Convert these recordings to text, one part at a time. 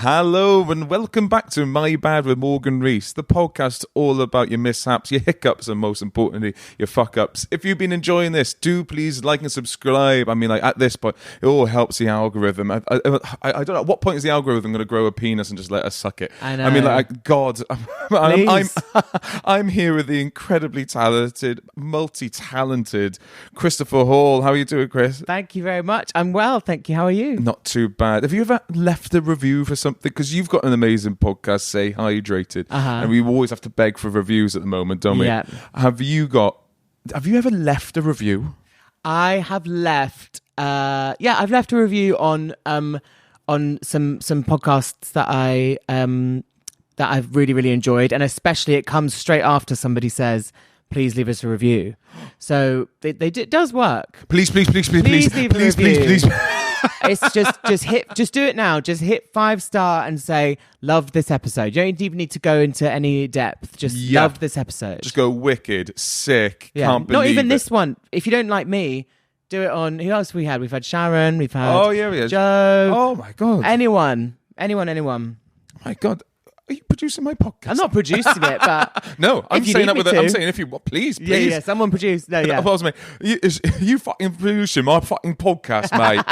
Hello and welcome back to My Bad with Morgan Rees, the podcast all about your mishaps, your hiccups, and most importantly, your fuck-ups. If you've been enjoying this, do please like and subscribe. I mean, like at this point, it all helps the algorithm. I don't know, at what point is the algorithm going to grow a penis and just let us suck it? I know. I mean, like, God, I'm here with the incredibly talented, multi-talented Christopher Hall. How are you doing, Chris? Thank you very much. I'm well, thank you. How are you? Not too bad. Have you ever left a review for something? Because you've got an amazing podcast, Say Hydrated, and we always have to beg for reviews at the moment, don't we? Yeah. Have you ever left a review? I have left. I've left a review on some podcasts that I've really, really enjoyed, and especially it comes straight after somebody says, "Please leave us a review." So it does work. Please leave a review. It's just do it now. Just hit 5-star and say, "Love this episode." You don't even need to go into any depth. Just love this episode. Just go wicked, sick, can't believe Not even it. this one. If you don't like me, do it on, who else we had? We've had Sharon, we've had Joe. Oh my God. Anyone. My God. Are you producing my podcast? I'm not producing it, but no, I'm saying that I'm saying if you please. Yeah, someone produce. No, yeah. You fucking producing my fucking podcast, mate.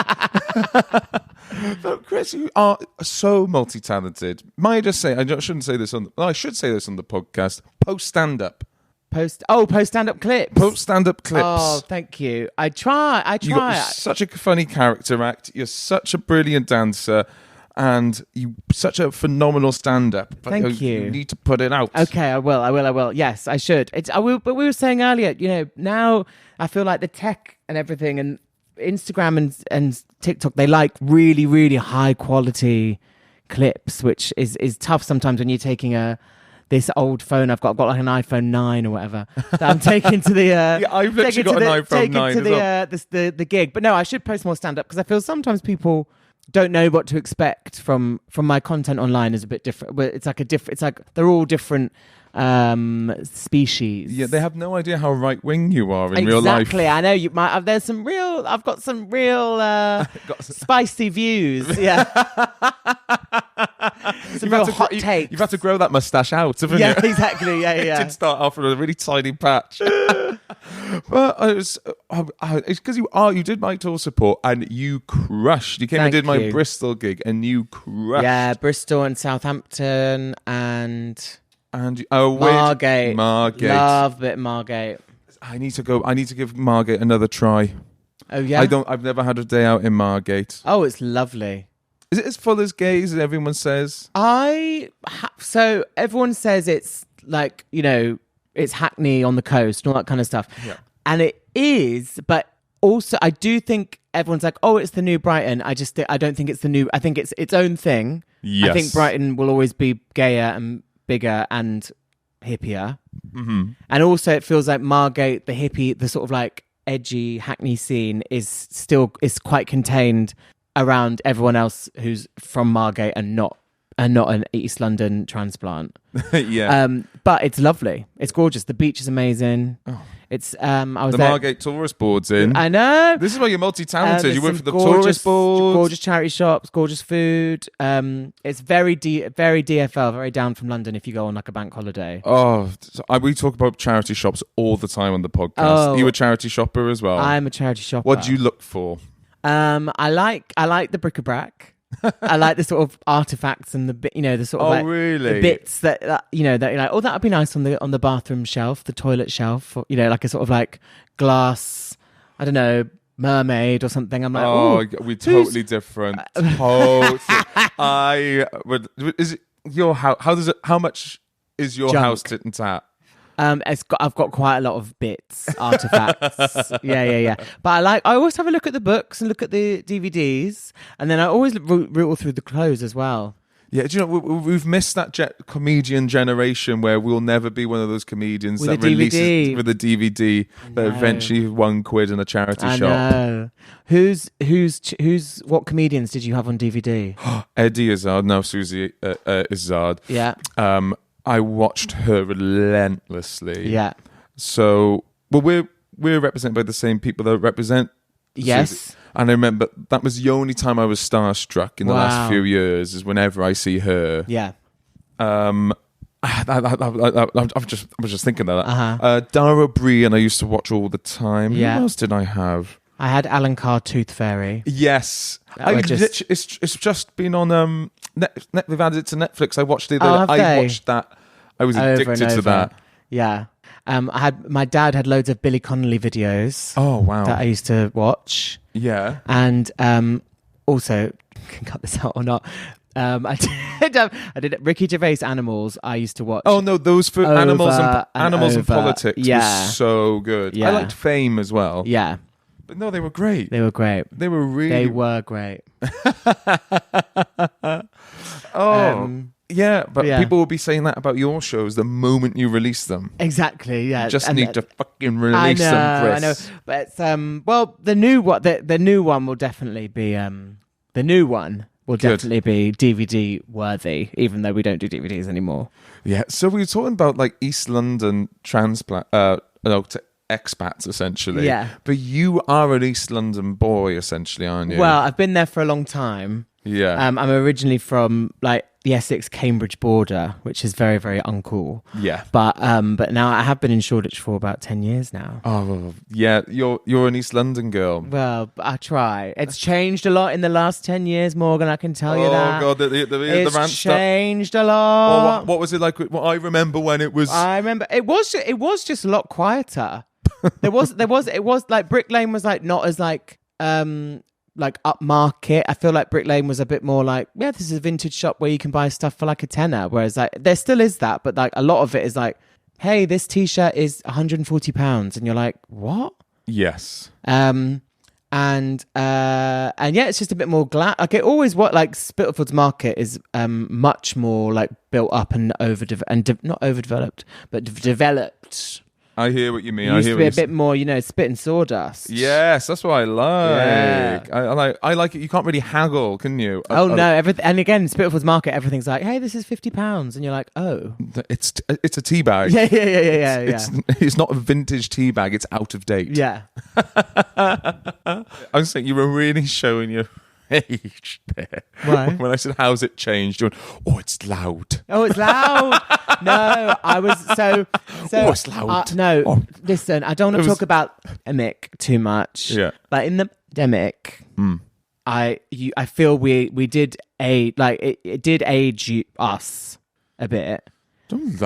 But Chris, you are so multi-talented. Might I just say, I should say this on the podcast. Post stand-up clips. Post stand-up clips. Oh, thank you. I try. You've got such a funny character act. You're such a brilliant dancer. And you such a phenomenal stand-up. Thank you. You need to put it out. Okay, I will. Yes, I should. I will. But we were saying earlier, now I feel like the tech and everything and Instagram and TikTok, they like really, really high quality clips, which is tough sometimes when you're taking this old phone I've got like an iPhone 9 or whatever that I'm taking to the I've literally got an iPhone 9 to the gig. But no, I should post more stand-up because I feel sometimes people don't know what to expect from my content online is a bit different. It's like they're all different species. Yeah, they have no idea how right wing you are in real life. Exactly. I know you might. I've got some real spicy views. Yeah. Some real hot takes. You've had to grow that mustache out, haven't you? Yeah, exactly. Yeah. It did start off with a really tiny patch. But it's because you did my tour support and you crushed. You came and did my Bristol gig and you crushed. Yeah, Bristol and Southampton and Margate. Love a bit Margate. I need to give Margate another try. Oh yeah. I've never had a day out in Margate. Oh, it's lovely. Is it as full as gays as everyone says? So everyone says it's like, it's Hackney on the coast and all that kind of stuff. Yeah. And it is, but also I do think everyone's like, oh, it's the new Brighton. I don't think it's the new, I think it's its own thing. Yes. I think Brighton will always be gayer and bigger and hippier. Mm-hmm. And also it feels like Margate, the hippie, the sort of like edgy Hackney scene is quite contained around everyone else who's from Margate and not an East London transplant. Yeah. But it's lovely. It's gorgeous. The beach is amazing. Oh. It's Margate tourist board's in. I know. This is why you're multi-talented. You went for the tourist board. Gorgeous charity shops, gorgeous food. It's very DFL, very down from London if you go on like a bank holiday. Oh, we talk about charity shops all the time on the podcast. Oh. You a charity shopper as well? I'm a charity shopper. What do you look for? I like the bric-a-brac. I like the sort of artifacts and the sort of really? the bits that you're like, oh, that would be nice on the bathroom shelf, the toilet shelf, or, like a sort of like glass, I don't know, mermaid or something. I'm like, oh, we're totally different. Is it your house? How much is your house tit and tat? I've got quite a lot of bits, artifacts. Yeah. But I always have a look at the books and look at the DVDs, and then I always reel through the clothes as well. Yeah, do you know we've missed that comedian generation where we'll never be one of those comedians with that releases with a DVD, but eventually £1 in a charity shop. I know. What comedians did you have on DVD? Eddie Izzard, now Susie Izzard. Yeah. I watched her relentlessly. Yeah. So, well, we're represented by the same people that represent. Yes. Susie. And I remember that was the only time I was starstruck in the last few years, is whenever I see her. Yeah. I was just thinking of that. Dara Bree, and I used to watch all the time. Yeah. Who else did I have? I had Alan Carr Tooth Fairy. Yes. It's just been on they've added it to Netflix. I watched it. I watched that. I was addicted to that. Yeah. My dad had loads of Billy Connolly videos. Oh wow. That I used to watch. Yeah. And also, you can cut this out or not. I did Ricky Gervais Animals. I used to watch. Oh no, those for animals and politics yeah. was so good. Yeah. I liked Fame as well. Yeah. But no, they were great. They were great. They were really. They were great. Yeah, but people will be saying that about your shows the moment you release them. Exactly. Yeah. You just need to fucking release them, Chris. I know. But well, the new one will definitely be the new one. Will definitely be DVD worthy, even though we don't do DVDs anymore. Yeah, so we were talking about like East London transplant, to expats essentially. Yeah, but you are an East London boy essentially, aren't you? Well, I've been there for a long time. Yeah, I'm originally from like the Essex-Cambridge border, which is very, very uncool. Yeah, but now I have been in Shoreditch for about 10 years now. Oh yeah, you're an East London girl. Well, I try. It's changed a lot in the last 10 years, Morgan. I can tell you that. Oh god, it's rant changed a lot. What was it like? Well, I remember when it was. I remember it was just a lot quieter. It was like Brick Lane was like not as like upmarket. I feel like Brick Lane was a bit more like, yeah, this is a vintage shop where you can buy stuff for like a tenner. Whereas like there still is that, but like a lot of it is like, hey, this t-shirt is £140, and you're like, what? Yes. And yeah, it's just a bit more like it always like Spitalfields Market is much more like built up and not overdeveloped, but developed. I hear what you mean. It used to be a bit more, spit and sawdust. Yes, that's what I like. Yeah. I like it. You can't really haggle, can you? No, everything. And again, Spitalfields Market, everything's like, hey, this is £50, and you're like, oh, it's a tea bag. Yeah. It's not a vintage tea bag. It's out of date. Yeah. I was saying you were really showing your age there. Why? When I said, how's it changed? You went, oh, it's loud. Oh, it's loud. No, I was so oh, it's loud. Listen, I don't want to talk about emic too much. Yeah. But in the emic, I feel we did it did age us a bit. Don't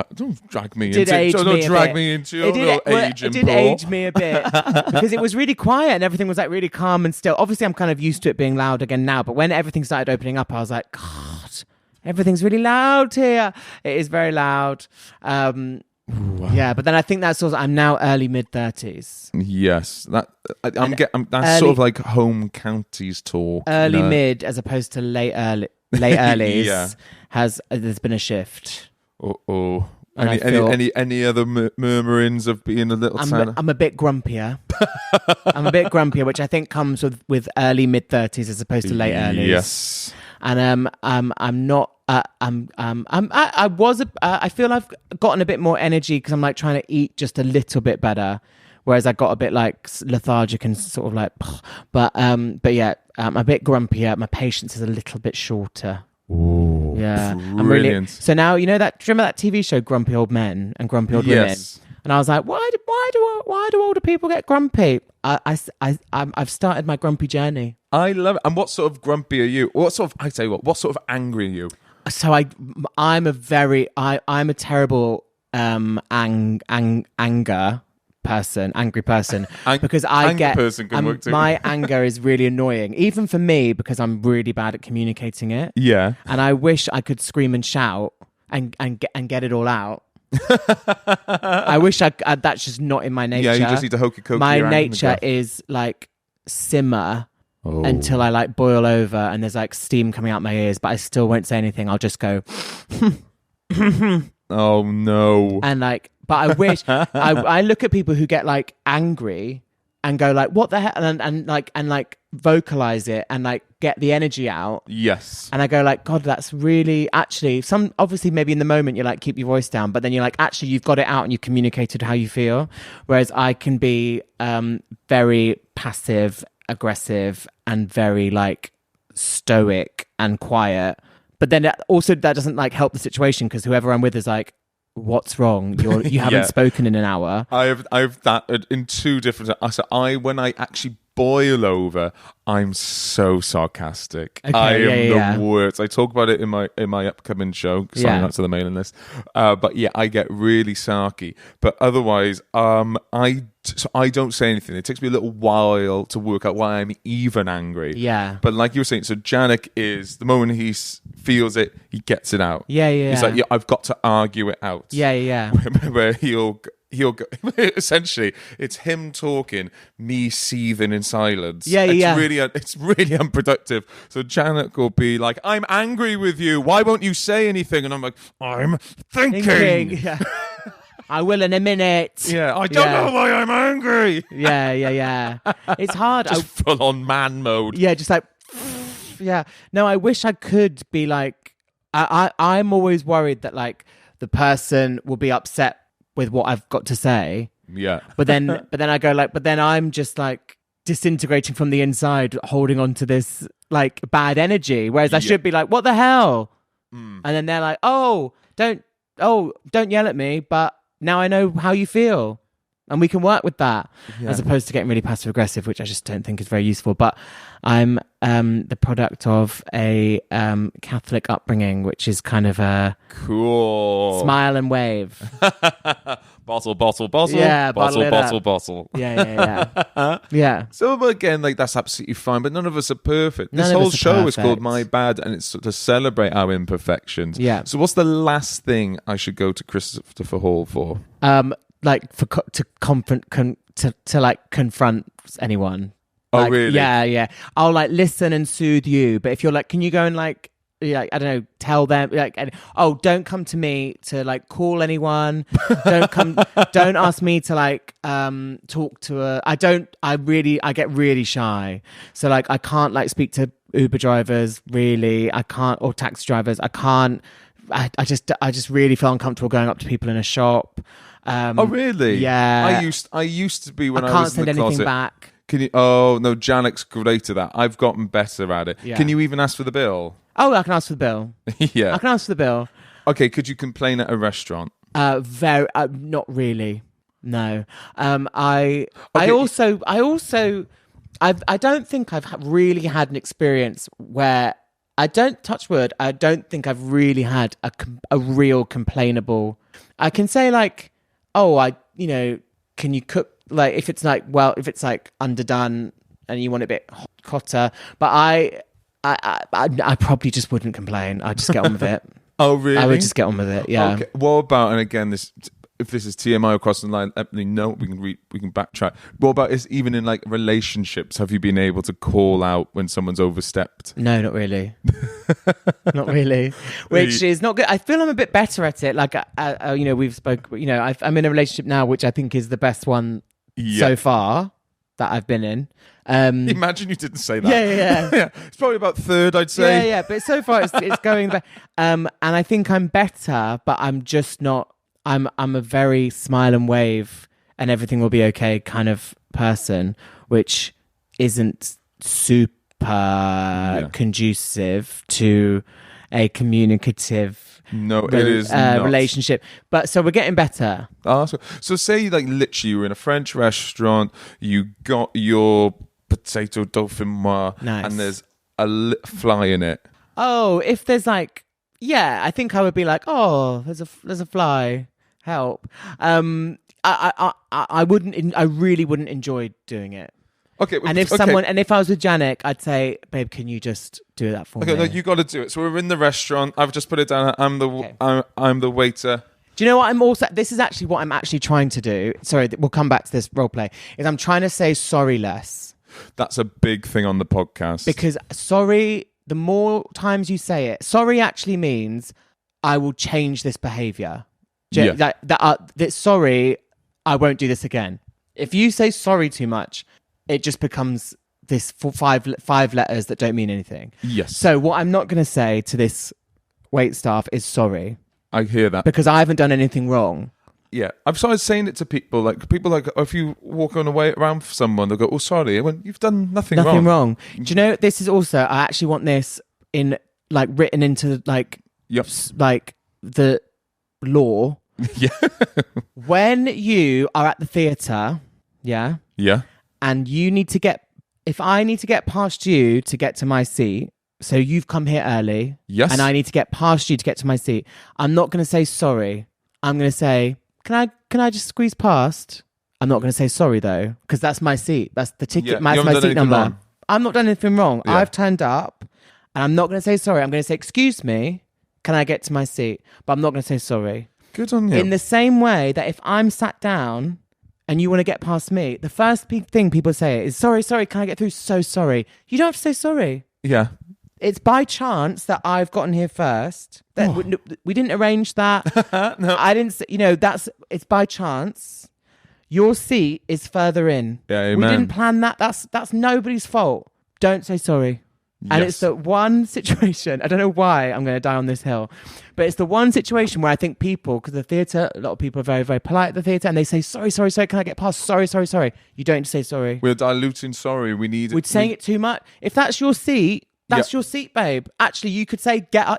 drag me into it. Don't drag me into your little age. It did age me a bit because it was really quiet and everything was like really calm and still. Obviously, I'm kind of used to it being loud again now. But when everything started opening up, I was like, God, everything's really loud here. It is very loud. Yeah, but then I think that's also I'm now early mid-30s. Yes, that's sort of like home counties talk. Early mid as opposed to late earlys. Yeah. There's been a shift. Oh. Any other murmurings of being a little tanner? I'm a bit grumpier. Which I think comes with early mid-30s as opposed to late earlys. Yes. And I'm not. I feel I've gotten a bit more energy because I'm like trying to eat just a little bit better, whereas I got a bit like lethargic and sort of like. But yeah, I'm a bit grumpier. My patience is a little bit shorter. Oh, yeah, brilliant. I'm really. So now do you remember that TV show Grumpy Old Men and Grumpy Old Women? And I was like, why do older people get grumpy? I've started my grumpy journey. I love it. And what sort of grumpy are you? What sort of angry are you? So I'm a terrible angry person because my anger is really annoying, even for me, because I'm really bad at communicating it. Yeah, and I wish I could scream and shout and get it all out. I wish that's just not in my nature. Yeah, you just need to hokey cokey. My nature is like simmer until I like boil over and there's like steam coming out my ears, but I still won't say anything. I'll just go. Oh no! And like, but I wish I look at people who get like angry and go like, "What the hell?" and like vocalize it and like get the energy out. Yes. And I go like, God, that's really actually obviously maybe in the moment you're like, keep your voice down, but then you're like, actually you've got it out and you've communicated how you feel. Whereas I can be very passive aggressive and very like stoic and quiet. But then also that doesn't like help the situation because whoever I'm with is like, what's wrong? You haven't spoken in an hour. I have that in two different. So when I actually boil over, I'm so sarcastic. Okay, I am the worst. I talk about it in my upcoming show. Sign up to the mailing list. But yeah, I get really sarky. But otherwise, I don't say anything. It takes me a little while to work out why I'm even angry. Yeah. But like you were saying, so Janek is the moment he feels it, he gets it out. Yeah. He's like, I've got to argue it out. Yeah. Where he'll go, essentially it's him talking, me seething in silence. It's really unproductive. So Janet will be like, I'm angry with you, why won't you say anything? And I'm like, I'm thinking. Yeah. I will in a minute. Yeah, I don't know why I'm angry. Yeah. It's hard. Just full on man mode. Yeah, just like, yeah. No, I wish I could be like, I'm always worried that like the person will be upset with what I've got to say. Yeah. But then I go like, but then I'm just like disintegrating from the inside, holding on to this like bad energy. Whereas I should be like, what the hell? And then they're like, don't yell at me, but now I know how you feel and we can work with that, as opposed to getting really passive aggressive, which I just don't think is very useful. But I'm the product of a Catholic upbringing, which is kind of a cool smile and wave. Bottle. Yeah, bottle. Yeah. So again, like that's absolutely fine, but none of us are perfect. This whole show is called My Bad, and it's to celebrate our imperfections. Yeah. So what's the last thing I should go to Christopher Hall for? To confront anyone. Oh, like, really? Yeah. I'll like listen and soothe you, but if you're like, can you go and like I don't know, tell them like, don't come to me to like call anyone. Don't ask me to like talk to a. I get really shy, so like I can't like speak to Uber drivers really. I can't, or taxi drivers. I can't. I just really feel uncomfortable going up to people in a shop. Oh really? Yeah. I used to be when I can't was in send the anything closet. back. Can you? Oh no, Janek's great at that. I've gotten better at it. Yeah. Can you even ask for the bill? Oh, I can ask for the bill. Yeah. I can ask for the bill. Okay, could you complain at a restaurant? Not really. No. I don't think I've really had an experience where I don't touch wood. I don't think I've really had a real complainable. I can say like, can you cook? Like if it's like underdone and you want it a bit hotter, but I probably just wouldn't complain. I'd just get on with it. Oh really? I would just get on with it. Yeah. Okay. What about, and again, if this is TMI across the line, no, we can backtrack. What about even in like relationships? Have you been able to call out when someone's overstepped? No, not really. Not really. Which is not good. I feel I'm a bit better at it. Like, we've spoke. I'm in a relationship now, which I think is the best one so far that I've been in. Imagine you didn't say that. Yeah. It's probably about third, I'd say. Yeah. But so far, it's going back. And I think I'm better, but I'm just not. I'm a very smile and wave and everything will be okay kind of person, which isn't super conducive to a communicative it is not. Relationship. But so we're getting better. So say like literally you were in a French restaurant, you got your potato dauphinoise, and there's a fly in it. Oh, if there's like, I think I would be like, oh, there's a fly. Help. I really wouldn't enjoy doing it. Okay. And if I was with Janek, I'd say, babe, can you just do that for me? Okay, no, you got to do it. So we're in the restaurant. I've just put it down. I'm the waiter. Do you know what this is actually what I'm actually trying to do. Sorry, we'll come back to this role play. Is I'm trying to say sorry less. That's a big thing on the podcast. Because sorry, the more times you say it, sorry actually means I will change this behavior. That sorry, I won't do this again. If you say sorry too much, it just becomes this five letters that don't mean anything. Yes. So what I'm not going to say to this wait staff is sorry. I hear that. Because I haven't done anything wrong. Yeah, I've started saying it to people. Like if you walk on a way around for someone, they'll go, "Oh, sorry," when you've done nothing wrong. Do you know this is also? I actually want this in like written into like like the law. Yeah. When you are at the theatre, yeah, and you need to get. If I need to get past you to get to my seat, so you've come here early, yes, and I need to get past you to get to my seat, I'm not going to say sorry. I'm going to say, can I just squeeze past? I'm not going to say sorry though, because that's my seat. That's the ticket. Yeah, that's my seat number. Wrong. I'm not done anything wrong. Yeah. I've turned up, and I'm not going to say sorry. I'm going to say, excuse me, can I get to my seat? But I'm not going to say sorry. Good on you. In the same way that if I'm sat down and you want to get past me, the first thing people say is, sorry, can I get through? So sorry. You don't have to say sorry. Yeah. It's by chance that I've gotten here first. That we didn't arrange that. No. I didn't say, it's by chance. Your seat is further in. Yeah, amen. We didn't plan that. That's nobody's fault. Don't say sorry. And it's the one situation, I don't know why I'm going to die on this hill, but it's the one situation where I think people, because the theatre, a lot of people are very, very polite at the theatre, and they say, sorry, can I get past? Sorry. You don't need to say sorry. We're diluting sorry. We're saying it too much. If that's your seat, that's your seat, babe. Actually, you could say, get up.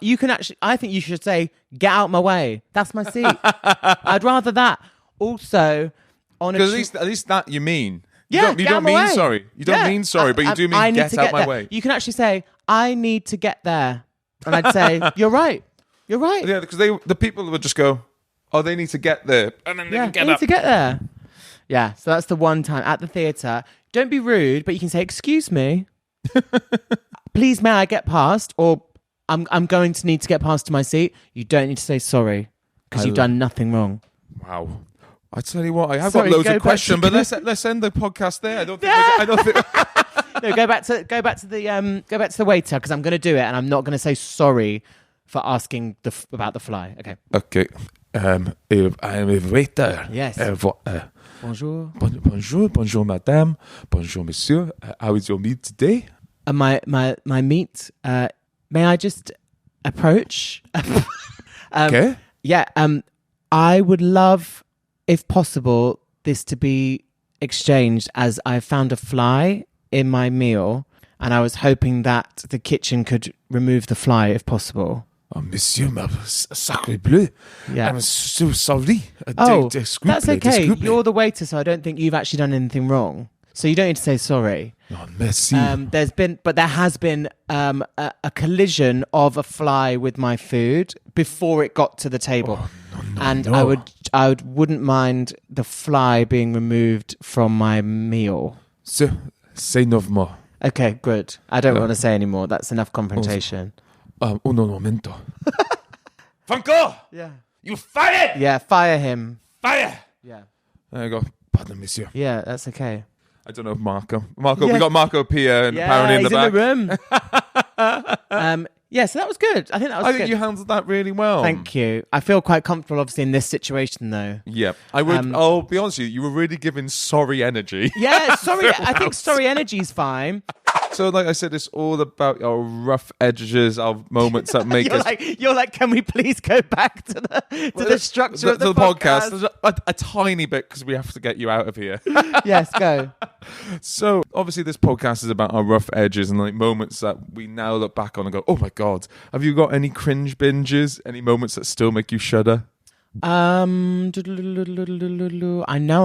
I think you should say, get out my way. That's my seat. I'd rather that. Also, because at least that you mean. Yeah, you don't mean sorry. You don't mean sorry, but you do mean get out my way. You can actually say, I need to get there. And I'd say, you're right. Yeah, because the people would just go, oh, they need to get there. And then they can get they up. need to get there. Yeah, so that's the one time at the theatre. Don't be rude, but you can say, excuse me. Please, may I get past? Or I'm going to need to get past to my seat. You don't need to say sorry because you've done nothing wrong. Wow. I tell you what, I have got loads of questions, but let's end the podcast there. I don't think. No, go back to the waiter, because I'm going to do it, and I'm not going to say sorry for asking about the fly. Okay. Okay. I'm a waiter. Yes. Bonjour. Bonjour, madame. Bonjour, monsieur. How is your meat today? My meat. May I just approach? Okay. Yeah. I would love, if possible, this to be exchanged, as I found a fly in my meal, and I was hoping that the kitchen could remove the fly if possible. Oh, monsieur, sacré bleu. Yeah. I'm so sorry. That's okay. You're the waiter, so I don't think you've actually done anything wrong. So you don't need to say sorry. Oh, merci. There has been a collision of a fly with my food before it got to the table. Oh, no, and I wouldn't mind the fly being removed from my meal. So, say no more. Okay, good. I don't want to say any more. That's enough confrontation. Un momento. Franco! Yeah. You fired! Yeah, fire him. Fire! Yeah. There you go. Pardon, monsieur. Yeah, that's okay. I don't know if Marco, we got Marco Pia and apparently in the back. In the room. Yeah, so that was good. I think that was good. I think you handled that really well. Thank you. I feel quite comfortable, obviously, in this situation, though. Yeah. I would, I'll be honest with you were really giving sorry energy. Yeah, sorry. I think sorry energy is fine. So, like I said, it's all about our rough edges, our moments that make us... You're like, can we please go back to the structure of the podcast? A tiny bit, because we have to get you out of here. Yes, go. So, obviously, this podcast is about our rough edges and like moments that we now look back on and go, oh my God. Have you got any cringe binges? Any moments that still make you shudder? I know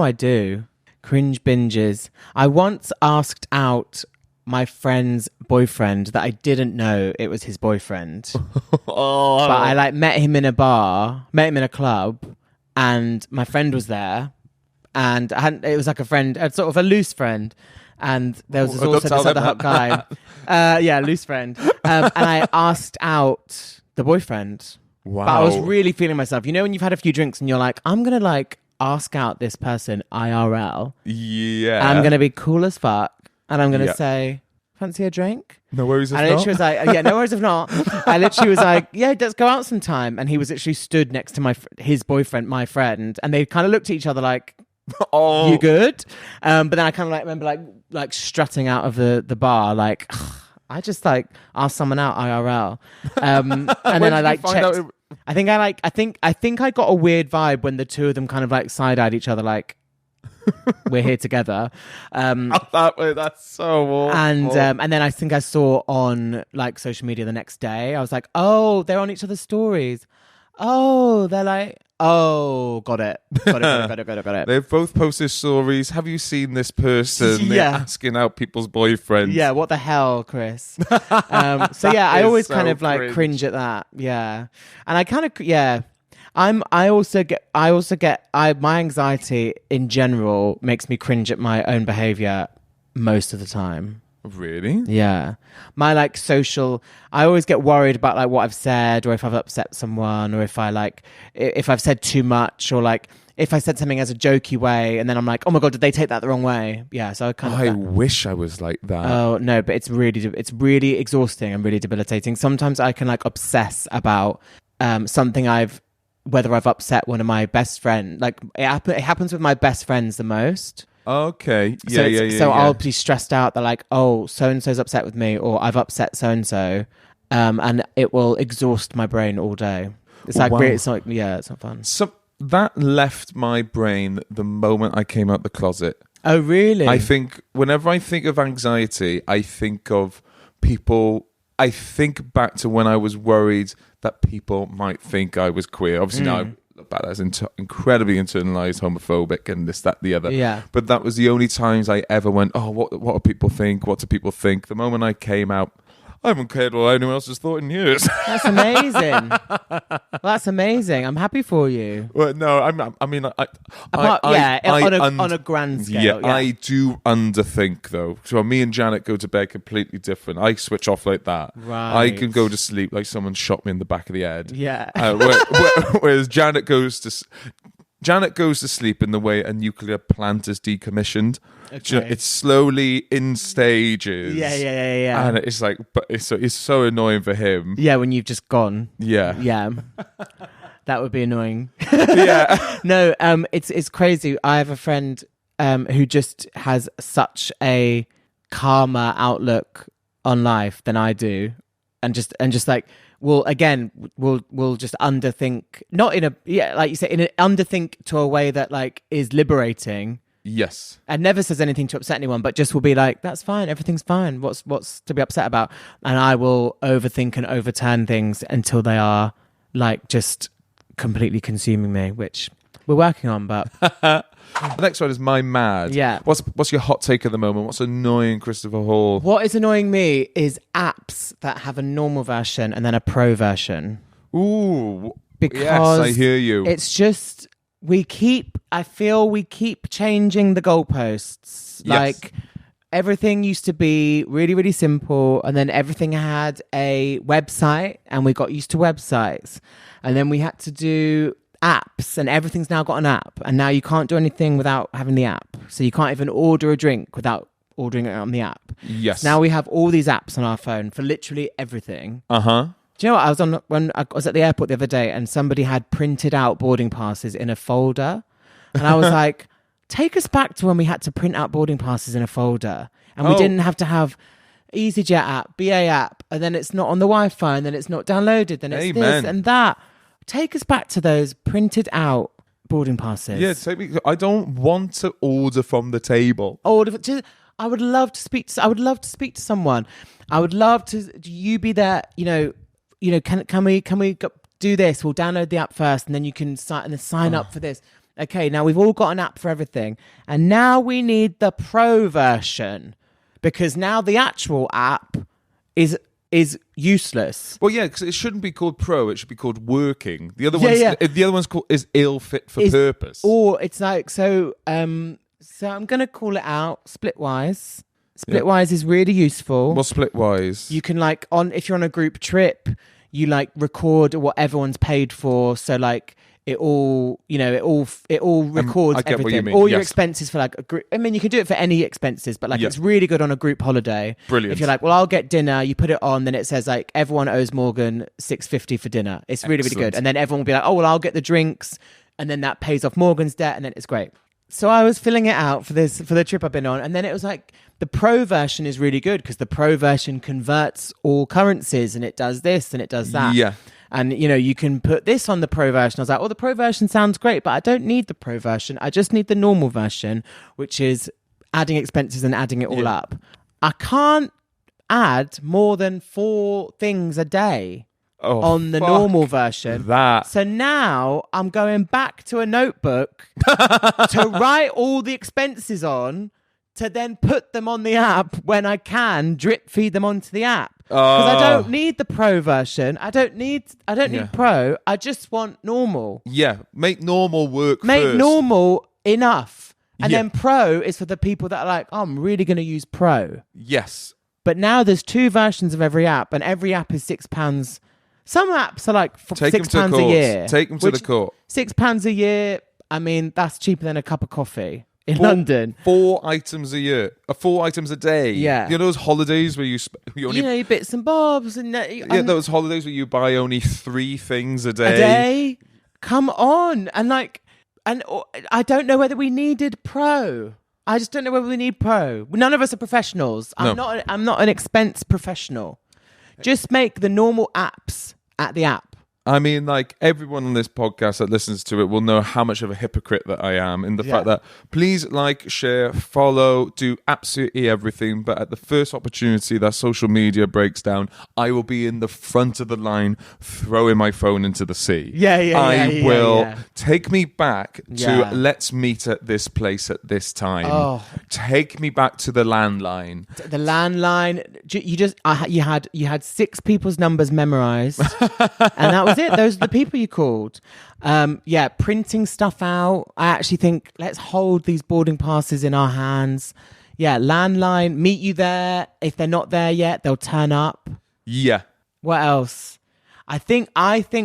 I do. Cringe binges. I once asked out my friend's boyfriend that I didn't know it was his boyfriend. But I met him in a club, and my friend was there, and it was like a friend, sort of a loose friend, and there was also this other hot guy. Loose friend. And I asked out the boyfriend. Wow. But I was really feeling myself. You know when you've had a few drinks and you're like, I'm going to ask out this person IRL. Yeah. And I'm going to be cool as fuck. And I'm going to say, fancy a drink? No worries if not. And I literally was like, yeah, no worries if not. I literally was like, yeah, let's go out sometime. And he was literally stood next to his boyfriend, my friend. And they kind of looked at each other like, oh, you good? But then I kind of remember strutting out of the bar like, I just like asked someone out IRL, and then I like checked. I think I got a weird vibe when the two of them kind of like side-eyed each other, like we're here together. That's so awful. And then I think I saw on like social media the next day. I was like, oh, they're on each other's stories. Oh, they're like, oh, got it. They've both posted stories. Have you seen this person? They're asking out people's boyfriends. Yeah, what the hell, Chris? So yeah, I always kind of like cringe at that. Yeah, and I kind of I also get my anxiety in general makes me cringe at my own behavior most of the time. Really? Yeah. My like social, I always get worried about like what I've said, or if I've upset someone, or if I've said too much, or like if I said something as a jokey way, and then I'm like, oh my God, did they take that the wrong way? Yeah. So I wish I was like that. Oh no, but it's really exhausting and really debilitating. Sometimes I can like obsess about something whether I've upset one of my best friends. Like it happens with my best friends the most. Okay. Yeah. So I'll be stressed out that like, oh, so-and-so's upset with me, or I've upset so-and-so, and it will exhaust my brain all day. It's like, it's not fun. So that left my brain the moment I came out the closet. Oh, really? I think whenever I think of anxiety, I think of people. I think back to when I was worried that people might think I was queer. Obviously now I look back as incredibly internalized, homophobic, and this, that, the other. Yeah. But that was the only times I ever went, oh, what do people think? What do people think? The moment I came out, I haven't cared what anyone else has thought in years. That's amazing. Well, that's amazing. I'm happy for you. Well, no, on a grand scale. Yeah, I do underthink though. So me and Janet go to bed completely different. I switch off like that. Right. I can go to sleep like someone shot me in the back of the head. Yeah. Whereas Janet goes to sleep in the way a nuclear plant is decommissioned. Okay. It's slowly in stages. Yeah. And it's like, but it's so annoying for him. Yeah, when you've just gone. Yeah. Yeah. That would be annoying. Yeah. No, it's crazy. I have a friend who just has such a calmer outlook on life than I do, and just like. We'll just underthink, not in like you say, in an underthink to a way that like is liberating. Yes. And never says anything to upset anyone, but just will be like, that's fine, everything's fine. What's to be upset about? And I will overthink and overturn things until they are like just completely consuming me, which we're working on, but the next one is my mad. Yeah. What's your hot take at the moment? What's annoying Christopher Hall? What is annoying me is apps that have a normal version and then a pro version. Ooh. Because yes, I hear you. It's just I feel we keep changing the goalposts. Yes. Like everything used to be really, really simple, and then everything had a website, and we got used to websites, and then we had to do apps, and everything's now got an app, and now you can't do anything without having the app. So you can't even order a drink without ordering it on the app. Yes. Now we have all these apps on our phone for literally everything. Uh-huh. Do you know what? When I was at the airport the other day, and somebody had printed out boarding passes in a folder, and I was like, take us back to when we had to print out boarding passes in a folder, and we didn't have to have EasyJet app, BA app, and then it's not on the Wi-Fi, and then it's not downloaded, then it's this and that. Take us back to those printed out boarding passes. Yeah, I don't want to order from the table. I would love to speak to someone. I would love to you be there. Can we do this? We'll download the app first, and then you can sign up for this. Okay, now we've all got an app for everything, and now we need the pro version, because now the actual app is useless. Well, yeah, because it shouldn't be called pro; it should be called working. The other one's called is ill fit for purpose. Or it's like so. So I'm gonna call it out. Splitwise. Splitwise is really useful. What's Splitwise? You can if you're on a group trip, you record what everyone's paid for. So it all records I get everything. what you mean. All your expenses for a group. I mean, you can do it for any expenses, but it's really good on a group holiday. Brilliant. If you're well, I'll get dinner. You put it on, then it says everyone owes Morgan $6.50 for dinner. It's really, really good. And then everyone will be like, oh well, I'll get the drinks, and then that pays off Morgan's debt, and then it's great. So I was filling it out for the trip I've been on, and then it was the Pro version is really good because the Pro version converts all currencies and it does this and it does that. Yeah. And, you know, you can put this on the Pro version. I was like, the Pro version sounds great, but I don't need the Pro version. I just need the normal version, which is adding expenses and adding it all up. I can't add more than 4 things a day on the normal version. So now I'm going back to a notebook to write all the expenses on, to then put them on the app when I can drip feed them onto the app. Because I don't need the Pro version. I don't need Pro. I just want normal. Yeah, make normal work Make first. normal enough. And then Pro is for the people that are like, I'm really going to use Pro. Yes. But now there's 2 versions of every app, and every app is £6. Some apps are like £6 a year. Take them to the court. £6 a year, I mean, that's cheaper than a cup of coffee. In London, 4 items a year, 4 items a day. Yeah, you know those holidays where you only, your bits and bobs, and those holidays where you buy only 3 things a day. A day, come on, and I don't know whether we needed Pro. I just don't know whether we need Pro. None of us are professionals. I'm not an expense professional. Just make the normal apps at the app. I mean, like, everyone on this podcast that listens to it will know how much of a hypocrite that I am in the fact that please like, share, follow, do absolutely everything. But at the first opportunity that social media breaks down, I will be in the front of the line throwing my phone into the sea. I will. Take me back to let's meet at this place at this time. Oh. Take me back to the landline. The landline. You had 6 people's numbers memorized, and that was it. Those are the people you called. Printing stuff out. I actually think let's hold these boarding passes in our hands. Landline, meet you there. If they're not there yet, they'll turn up. What else? I think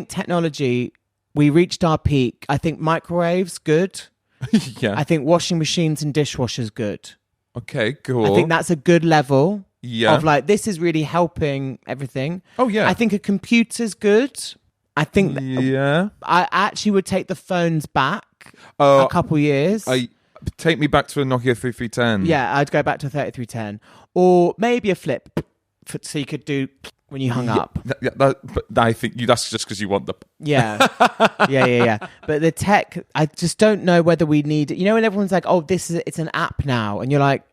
technology, we reached our peak. I think microwaves, good. I think washing machines and dishwashers, good. Okay, cool. I think that's a good level of like, this is really helping everything. I think a computer's good. I think I actually would take the phones back a couple years. Take me back to a Nokia 3310. Yeah, I'd go back to a 3310. Or maybe a flip, so you could do when you hung up. But I think that's just because you want the... Yeah. But the tech, I just don't know whether we need... You know when everyone's like, it's an app now. And you're like,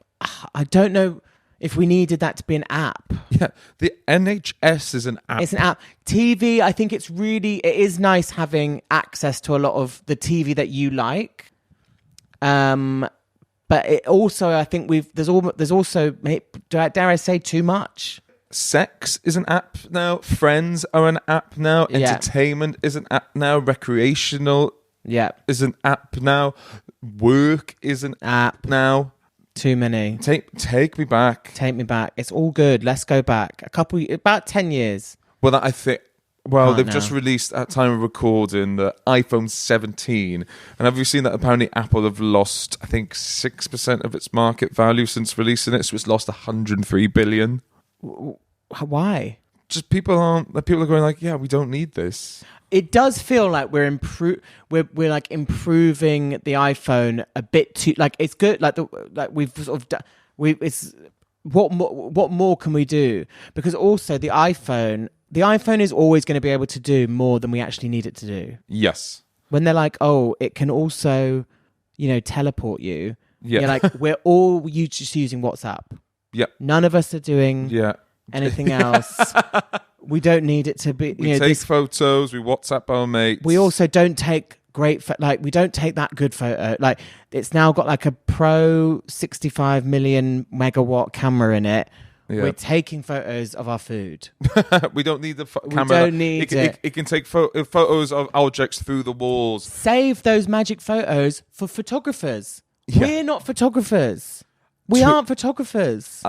I don't know if we needed that to be an app. Yeah, the NHS is an app. It's an app. TV, I think it is nice having access to a lot of the TV that you like. But it also, I think there's also, dare I say, too much? Sex is an app now. Friends are an app now. Entertainment is an app now. Recreational is an app now. Work is an app now. Too many. Take me back. Take me back. It's all good. Let's go back. About 10 years. Well, they've just released at time of recording the iPhone 17. And have you seen that apparently Apple have lost, I think, 6% of its market value since releasing it? So it's lost 103 billion. Why? Just people are going like, yeah, we don't need this. It does feel like we're like improving the iPhone a bit too. Like it's good. We've sort of it's what more can we do? Because also the iPhone is always going to be able to do more than we actually need it to do. Yes. When they're like, it can also, teleport you. Yeah. You're like, we're all just using WhatsApp. Yeah. None of us are doing anything else. We don't need it to be. We take photos. We WhatsApp our mates. We also don't take we don't take that good photo. Like it's now got like a Pro 65 million megawatt camera in it. Yeah. We're taking photos of our food. We don't need the camera. We don't need it. It can take photos of objects through the walls. Save those magic photos for photographers. Yeah. We're not photographers. We aren't photographers.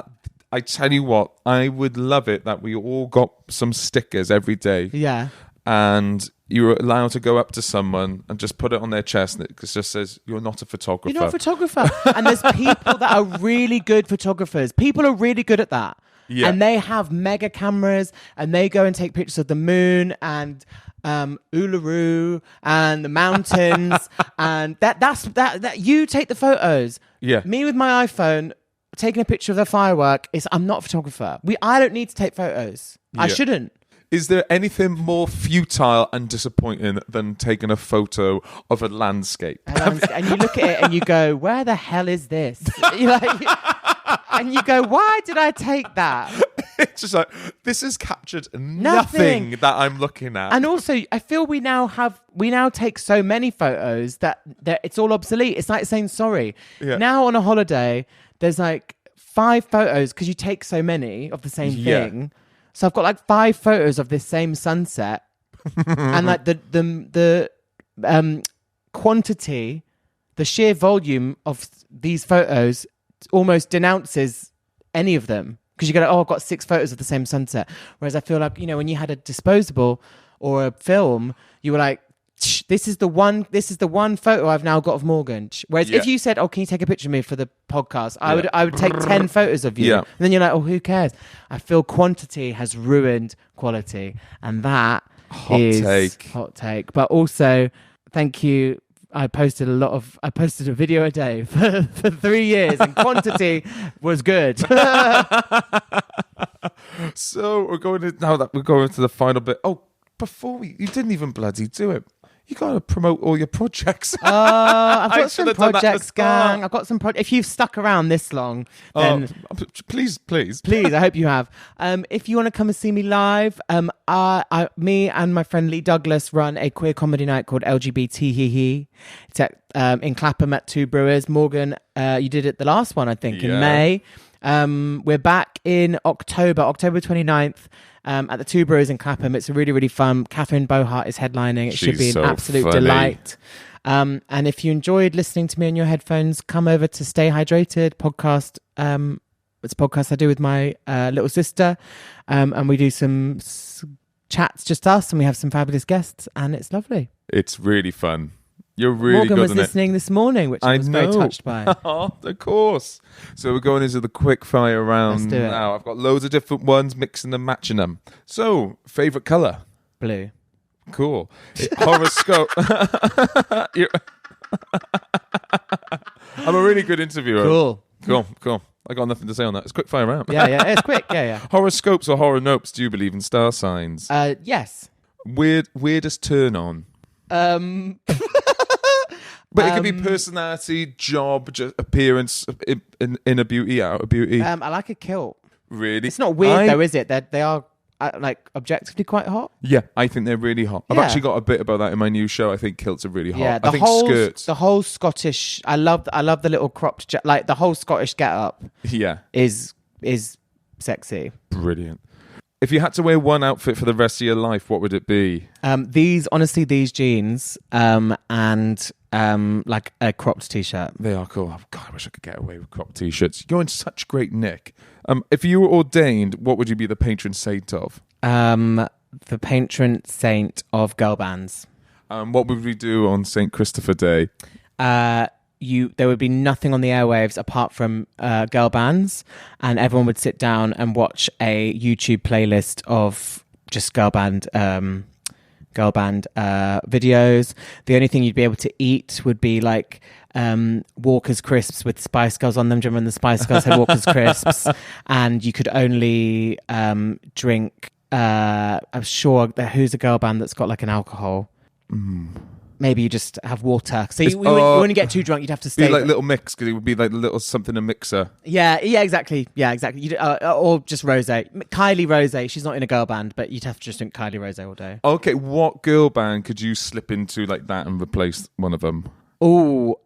I tell you what, I would love it that we all got some stickers every day. Yeah. And you were allowed to go up to someone and just put it on their chest and it just says, you're not a photographer. You're not a photographer. And there's people that are really good photographers. People are really good at that. Yeah. And they have mega cameras and they go and take pictures of the moon and Uluru and the mountains and that you take the photos. Yeah. Me with my iPhone taking a picture of the firework. I'm not a photographer. I don't need to take photos. I shouldn't. Is there anything more futile and disappointing than taking a photo of a landscape? And you look at it and you go, where the hell is this? You're like, and you go, why did I take that? It's just like, this has captured nothing that I'm looking at. And also, I feel we now take so many photos that it's all obsolete. It's like saying sorry. Yeah. Now on a holiday, there's like 5 photos because you take so many of the same thing. So I've got like 5 photos of this same sunset, and like the quantity, the sheer volume of these photos almost denounces any of them, because you go, oh, I've got 6 photos of the same sunset. Whereas I feel like, when you had a disposable or a film, you were like, this is the one photo I've now got of Morgan. Whereas if you said, oh, can you take a picture of me for the podcast, I would take 10 photos of you. And then you're like, oh, who cares? I feel quantity has ruined quality, and that is hot take. But also, thank you. I posted a video a day for 3 years, and quantity was good. So we're going into the final bit. Oh, before you didn't even bloody do it. You got to promote all your projects. I've got some projects, gang. I've got some projects. If you've stuck around this long, then please, I hope you have. If you want to come and see me live, me and my friend Lee Douglas run a queer comedy night called LGBTQ. It's in Clapham at Two Brewers. Morgan, you did it the last one, I think, in May. We're back in October 29th. At the Two Brewers in Clapham. It's really, really fun. Catherine Bohart is headlining. It should be an absolute delight. And if you enjoyed listening to me on your headphones, come over to Stay Hydrated podcast. It's a podcast I do with my little sister. And we do some chats, just us, and we have some fabulous guests, and it's lovely. It's really fun. You're really Morgan good was listening this morning, which I was very touched by. Oh, of course. So we're going into the quick fire round. Let's do it. Now. I've got loads of different ones, mixing them, matching them. So, favourite colour? Blue. Cool. Horoscope. I'm a really good interviewer. Cool. I got nothing to say on that. It's quick fire round. Yeah, it's quick. Yeah. Horoscopes or horror nopes? Do you believe in star signs? Yes. Weirdest turn on? But it could be personality, job, just appearance, inner beauty, outer beauty. I like a kilt. Really? It's not weird though, is it? They are like objectively quite hot. Yeah, I think they're really hot. I've actually got a bit about that in my new show. I think kilts are really hot. Yeah, I think skirts. The whole Scottish. I love the little cropped, like the whole Scottish get up. Yeah, is sexy. Brilliant. If you had to wear one outfit for the rest of your life, what would it be? These jeans, and like a cropped t-shirt. They are cool. Oh, God, I wish I could get away with cropped t-shirts. You're in such great nick. If you were ordained, what would you be the patron saint of? The patron saint of girl bands. What would we do on St. Christopher Day? There would be nothing on the airwaves apart from girl bands, and everyone would sit down and watch a YouTube playlist of just girl band videos. The only thing you'd be able to eat would be like Walker's crisps with Spice Girls on them. Do you remember when the Spice Girls had Walker's crisps? And you could only drink. I'm sure who's a girl band that's got like an alcohol. Maybe you just have water. So when you get too drunk, you'd have to stay. Be like little mix, because it would be like a little something a mixer. Yeah, exactly. Or just rosé. Kylie Rosé. She's not in a girl band, but you'd have to just drink Kylie Rosé all day. Okay, what girl band could you slip into like that and replace one of them? Oh,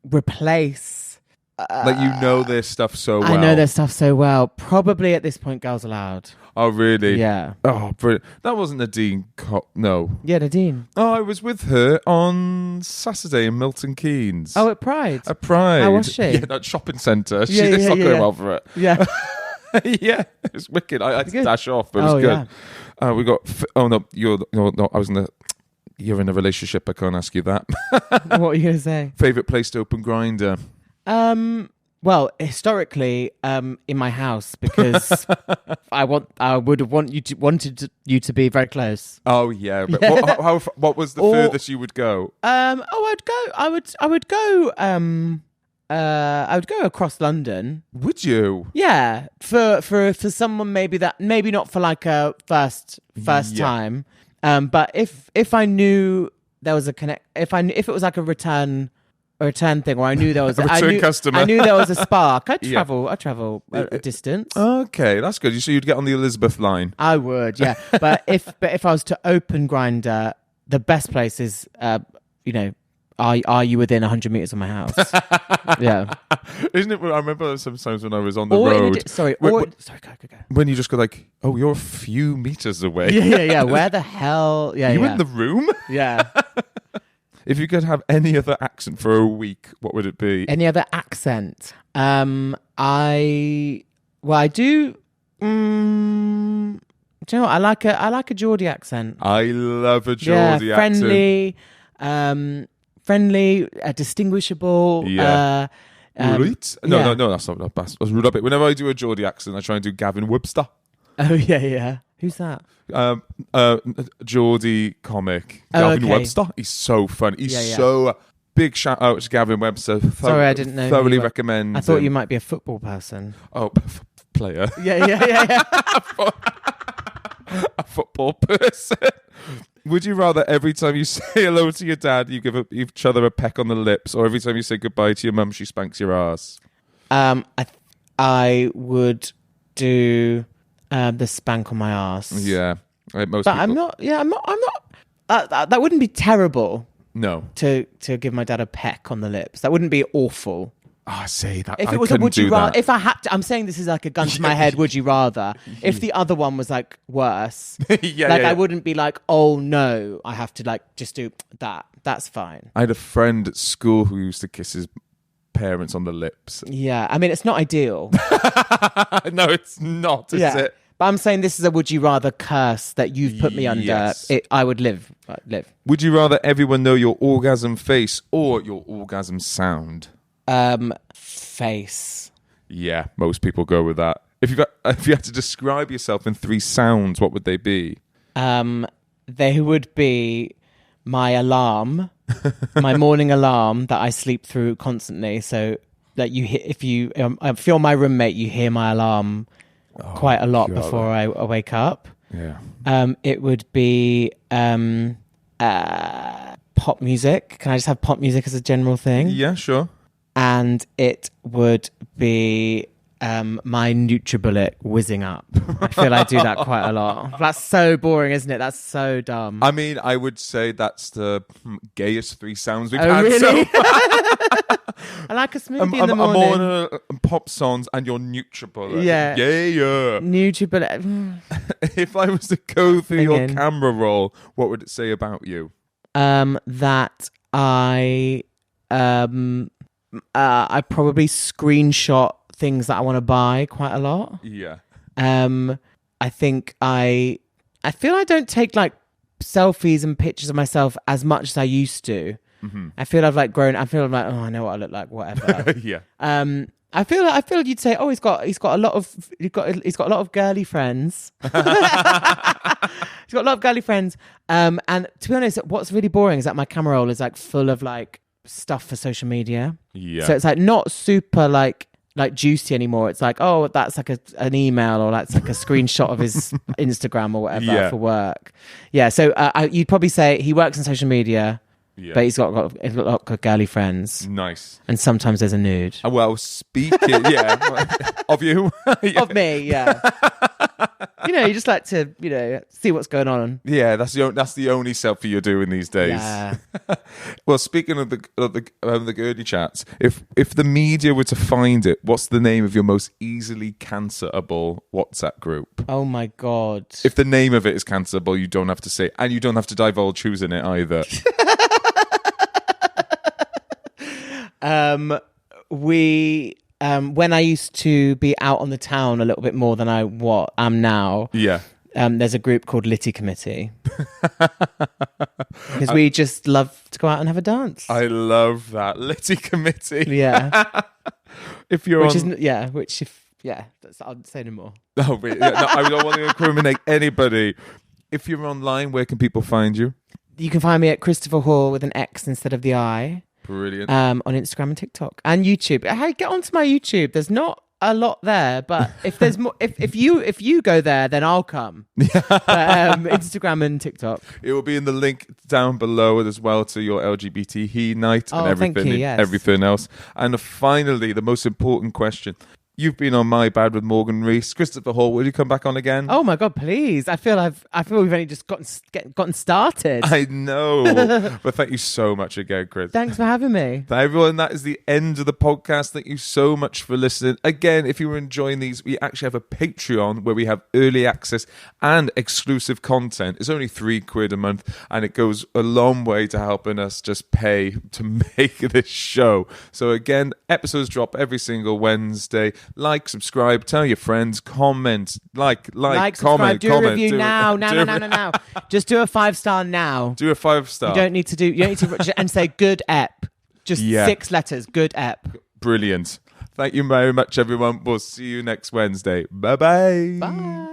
replace. Like their stuff so well. I know their stuff so well. Probably at this point, Girls Aloud. Oh, really? Yeah. Oh, brilliant. That wasn't Nadine. No. Yeah, Nadine. Oh, I was with her on Saturday in Milton Keynes. Oh, at Pride? At Pride. How was she? Yeah, that shopping centre. She did not go well for it. Yeah. Yeah, it was wicked. I had to dash off, but it was good. Yeah. We got... You're in a relationship. I can't ask you that. What are you going to say? Favourite place to open Grindr? Well, historically, in my house, because I would have wanted you to be very close. Oh yeah, but what was the furthest you would go? I would go. I would go across London. Would you? Yeah, for someone maybe not for like a first time, but if I knew there was a if it was like a return thing, or I knew there was customer. I knew there was a spark. I'd travel a distance. Okay, that's good. So you'd get on the Elizabeth line. I would, yeah. but if I was to open Grindr, the best place is, are you within 100 meters of my house? Yeah. Isn't it? I remember sometimes when I was on the road. Go. When you just go like, oh, you're a few meters away. Yeah. Where the hell? Yeah, you in the room? Yeah. If you could have any other accent for a week, what would it be? Any other accent? I do. Do you know what? I like a Geordie accent. I love a Geordie accent. Friendly, distinguishable. Yeah. Right? No, that's not bad. Whenever I do a Geordie accent, I try and do Gavin Webster. Oh yeah. Who's that? Geordie comic. Gavin Webster. He's so funny. He's so big. Shout out to Gavin Webster. Sorry, I didn't know. Thoroughly recommend. I thought you might be a football person. Oh, player. Yeah. A football person. Would you rather every time you say hello to your dad, you give each other a peck on the lips, or every time you say goodbye to your mum, she spanks your ass? I would do the spank on my ass. Yeah, most. But people... I'm not. Yeah, I'm not. That wouldn't be terrible. No. To give my dad a peck on the lips, that wouldn't be awful. I say that. If it was a would you rather, if I had to, I'm saying this is like a gun to my head. Would you rather? If the other one was like worse, I wouldn't be like, oh no, I have to like just do that. That's fine. I had a friend at school who used to kiss his parents on the lips. Yeah, I mean it's not ideal. No, it's not. Is it? But I'm saying this is a would you rather curse that you've put me under. Yes. I would live. Would you rather everyone know your orgasm face or your orgasm sound? Face. Yeah, most people go with that. If you had to describe yourself in 3 sounds, what would they be? They would be my alarm, my morning alarm that I sleep through constantly. So that if you're my roommate, you hear my alarm quite a lot before I wake up. Yeah. It would be pop music. Can I just have pop music as a general thing? Yeah, sure. And it would be my NutriBullet whizzing up. I feel I do that quite a lot. That's so boring, isn't it? That's so dumb. I mean, I would say that's the gayest 3 sounds we've had. Really? So I like a smoothie in the morning. Pop songs and your NutriBullet. Yeah. NutriBullet. If I was to go through your camera roll, what would it say about you? That I probably screenshot things that I want to buy quite a lot. Yeah. I think I feel I don't take like selfies and pictures of myself as much as I used to. Mm-hmm. I feel I've like grown. I feel like, oh, I know what I look like, whatever. Yeah. I feel you'd say, oh, he's got a lot of girly friends. He's got a lot of girly friends. And to be honest, what's really boring is that my camera roll is like full of like stuff for social media. Yeah. So it's like not super like juicy anymore. It's like, oh, that's like an email, or that's like a screenshot of his Instagram or whatever for work. Yeah. So you'd probably say he works in social media. Yeah. But he's got a lot of girly friends. Nice. And sometimes there's a nude. Well, speaking, of you. Of me, yeah. You just like to, see what's going on. Yeah, that's the only selfie you're doing these days. Yeah. Well, speaking of the girly chats, if the media were to find it, what's the name of your most easily cancerable WhatsApp group? Oh my God. If the name of it is cancerable, you don't have to say, and you don't have to divulge who's in it either. When I used to be out on the town a little bit more than I am now. Yeah. There's a group called Litty Committee. Because we just love to go out and have a dance. I love that. Litty Committee. Yeah. If you're I'll say no more. Oh, wait, no, I don't want to incriminate anybody. If you're online, where can people find you? You can find me at Christopher Hall with an X instead of the I. Brilliant. On Instagram and TikTok and YouTube. Hey, get onto my YouTube. There's not a lot there, but if there's more, if you go there, then I'll come. Instagram and TikTok. It will be in the link down below as well to your LGBT night and everything, thank you, yes. everything else. And finally, the most important question. You've been on My Bad with Morgan Rees. Christopher Hall, will you come back on again? Oh my God, please! I feel we've only just gotten started. I know, but thank you so much again, Chris. Thanks for having me. For everyone, that is the end of the podcast. Thank you so much for listening. Again, if you were enjoying these, we actually have a Patreon where we have early access and exclusive content. It's only £3 a month, and it goes a long way to helping us just pay to make this show. So again, episodes drop every single Wednesday. Like, subscribe, tell your friends, comment, like, comment, subscribe, do comment. A review now. Just do a 5-star now. Do a 5-star. You don't need to and say good ep. Just 6 letters, good ep. Brilliant. Thank you very much, everyone. We'll see you next Wednesday. Bye-bye. Bye.